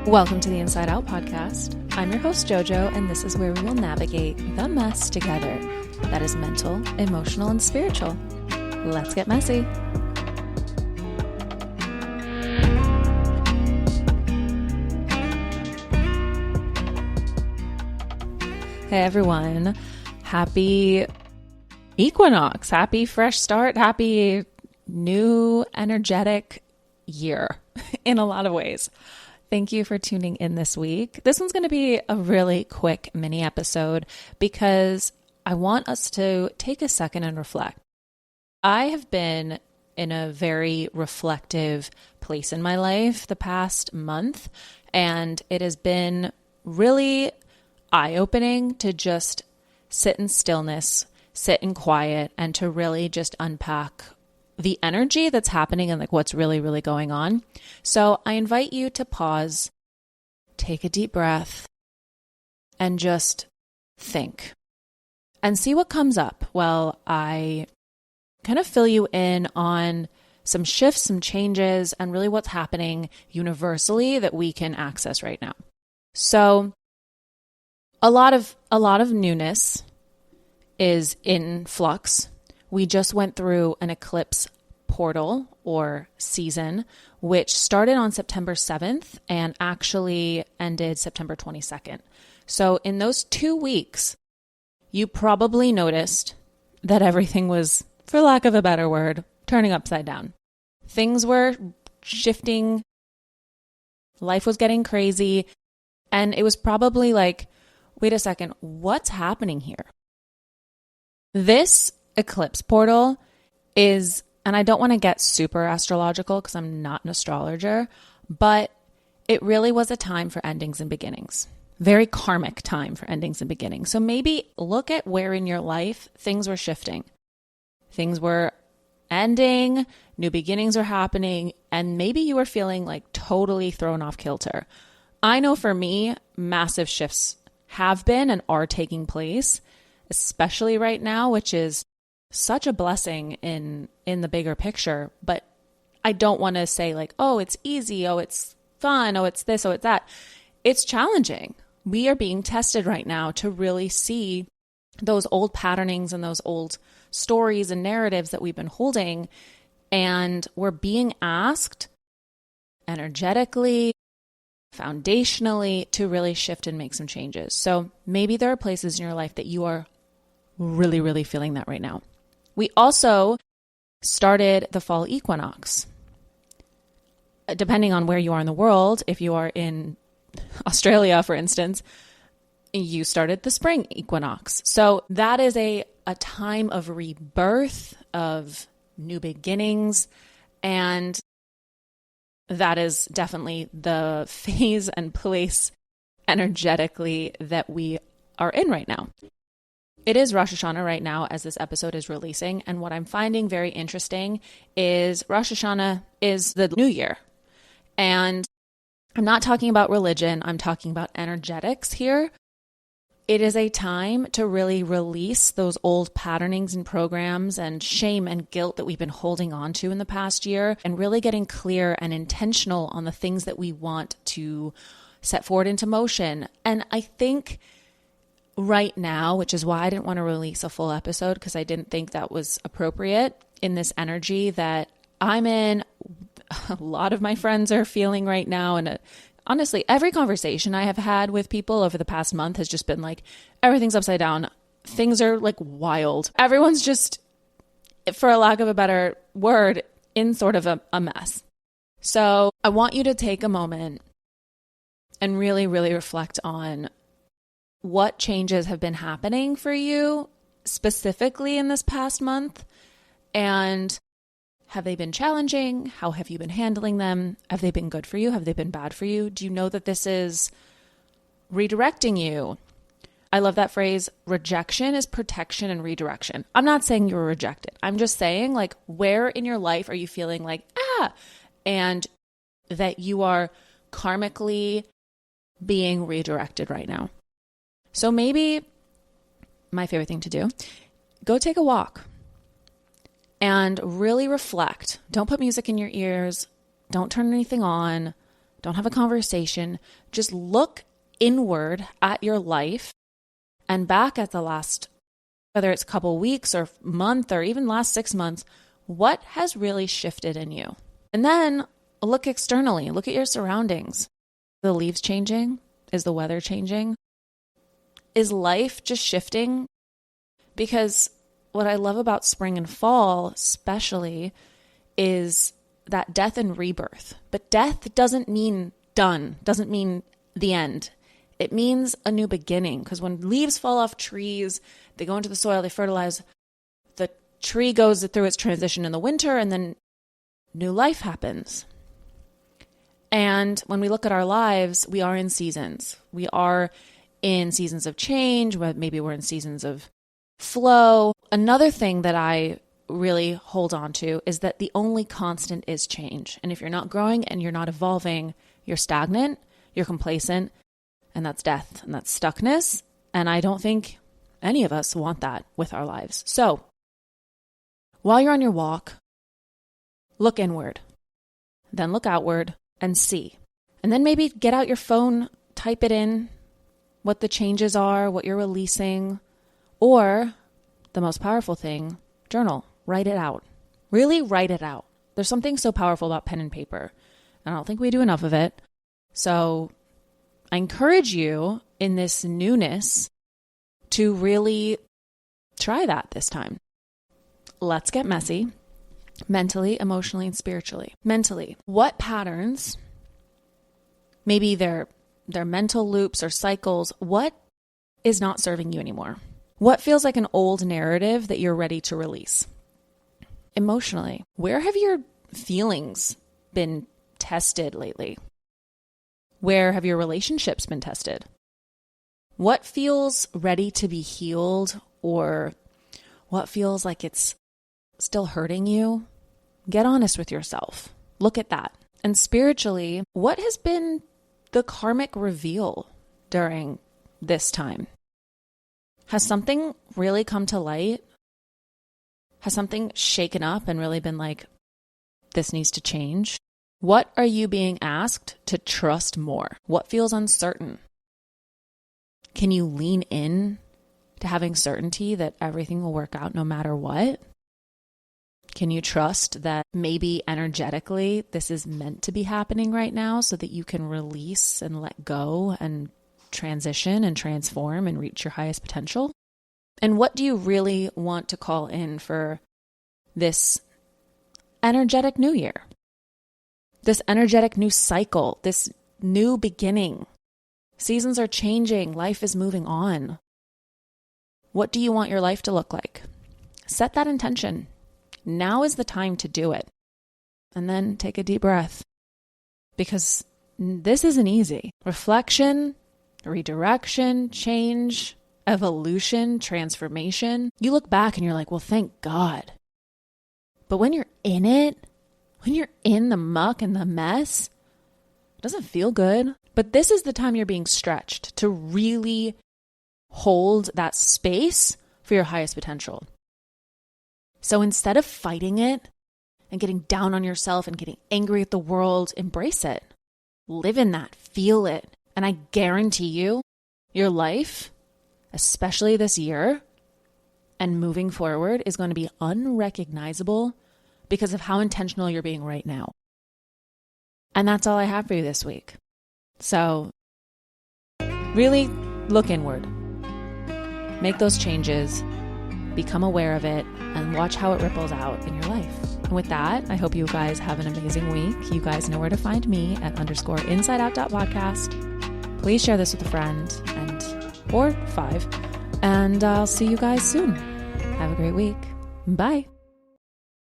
Welcome to the Inside Out podcast. I'm your host, Jojo, and this is where we will navigate the mess together. That is mental, emotional, and spiritual. Let's get messy. Hey everyone, happy equinox, happy fresh start, happy new energetic year in a lot of ways. Thank you for tuning in this week. This one's going to be a really quick mini episode because I want us to take a second and reflect. I have been in a very reflective place in my life the past month, and it has been really eye-opening to just sit in stillness, sit in quiet, and to really just unpack the energy that's happening and like what's really, really going on. So I invite you to pause, take a deep breath, and just think and see what comes up while I kind of fill you in on some shifts, some changes, and really what's happening universally that we can access right now. So a lot of newness is in flux. We just went through an eclipse portal or season, which started on September 7th and actually ended September 22nd. So in those 2 weeks, you probably noticed that everything was, for lack of a better word, turning upside down. Things were shifting. Life was getting crazy. And it was probably like, wait a second, what's happening here? This eclipse portal is, and I don't want to get super astrological because I'm not an astrologer, but it really was a time for endings and beginnings. Very karmic time for endings and beginnings. So maybe look at where in your life things were shifting. Things were ending, new beginnings are happening, and maybe you were feeling like totally thrown off kilter. I know for me, massive shifts have been and are taking place, especially right now, which is such a blessing in the bigger picture. But I don't want to say like, oh, it's easy, oh, it's fun, oh, it's this, oh, it's that. It's challenging. We are being tested right now to really see those old patternings and those old stories and narratives that we've been holding. And we're being asked energetically, foundationally, to really shift and make some changes. So maybe there are places in your life that you are really, really feeling that right now. We also started the fall equinox. Depending on where you are in the world, if you are in Australia, for instance, you started the spring equinox. So that is a time of rebirth, of new beginnings, and that is definitely the phase and place energetically that we are in right now. It is Rosh Hashanah right now as this episode is releasing. And what I'm finding very interesting is Rosh Hashanah is the new year. And I'm not talking about religion. I'm talking about energetics here. It is a time to really release those old patternings and programs and shame and guilt that we've been holding on to in the past year, and really getting clear and intentional on the things that we want to set forward into motion. And I think right now, which is why I didn't want to release a full episode, because I didn't think that was appropriate in this energy that I'm in, a lot of my friends are feeling right now. And honestly, every conversation I have had with people over the past month has just been like, everything's upside down. Things are like wild. Everyone's just, for a lack of a better word, in sort of a mess. So I want you to take a moment and really, really reflect on what changes have been happening for you specifically in this past month, and have they been challenging? How have you been handling them? Have they been good for you? Have they been bad for you? Do you know that this is redirecting you? I love that phrase. Rejection is protection and redirection. I'm not saying you were rejected. I'm just saying, like, where in your life are you feeling like, and that you are karmically being redirected right now? So maybe my favorite thing to do, go take a walk and really reflect. Don't put music in your ears. Don't turn anything on. Don't have a conversation. Just look inward at your life and back at the last, whether it's a couple weeks or month or even last 6 months, what has really shifted in you? And then look externally, look at your surroundings. The leaves changing? Is the weather changing? Is life just shifting? Because what I love about spring and fall especially is that death and rebirth. But death doesn't mean done, doesn't mean the end. It means a new beginning, because when leaves fall off trees, they go into the soil, they fertilize, the tree goes through its transition in the winter, and then new life happens. And when we look at our lives, we are in seasons. We are in seasons of change, maybe we're in seasons of flow. Another thing that I really hold on to is that the only constant is change. And if you're not growing and you're not evolving, you're stagnant, you're complacent, and that's death and that's stuckness. And I don't think any of us want that with our lives. So while you're on your walk, look inward, then look outward and see. And then maybe get out your phone, type it in, what the changes are, what you're releasing, or the most powerful thing, journal. Write it out. Really write it out. There's something so powerful about pen and paper, and I don't think we do enough of it. So I encourage you in this newness to really try that this time. Let's get messy, mentally, emotionally, and spiritually. Mentally, what patterns, maybe they're mental loops or cycles, what is not serving you anymore? What feels like an old narrative that you're ready to release? Emotionally, where have your feelings been tested lately? Where have your relationships been tested? What feels ready to be healed, or what feels like it's still hurting you? Get honest with yourself. Look at that. And spiritually, what has been the karmic reveal during this time? Has something really come to light? Has something shaken up and really been like, this needs to change? What are you being asked to trust more? What feels uncertain? Can you lean in to having certainty that everything will work out no matter what? Can you trust that maybe energetically this is meant to be happening right now so that you can release and let go and transition and transform and reach your highest potential? And what do you really want to call in for this energetic new year? This energetic new cycle, this new beginning. Seasons are changing. Life is moving on. What do you want your life to look like? Set that intention. Now is the time to do it. And then take a deep breath, because this isn't easy. Reflection, redirection, change, evolution, transformation. You look back and you're like, well, thank God. But when you're in it, when you're in the muck and the mess, it doesn't feel good. But this is the time you're being stretched to really hold that space for your highest potential. So instead of fighting it and getting down on yourself and getting angry at the world, embrace it. Live in that. Feel it. And I guarantee you, your life, especially this year and moving forward, is going to be unrecognizable because of how intentional you're being right now. And that's all I have for you this week. So really look inward. Make those changes. Become aware of it and watch how it ripples out in your life. And with that, I hope you guys have an amazing week. You guys know where to find me at _insideout.podcast. Please share this with a friend or 5. And I'll see you guys soon. Have a great week. Bye.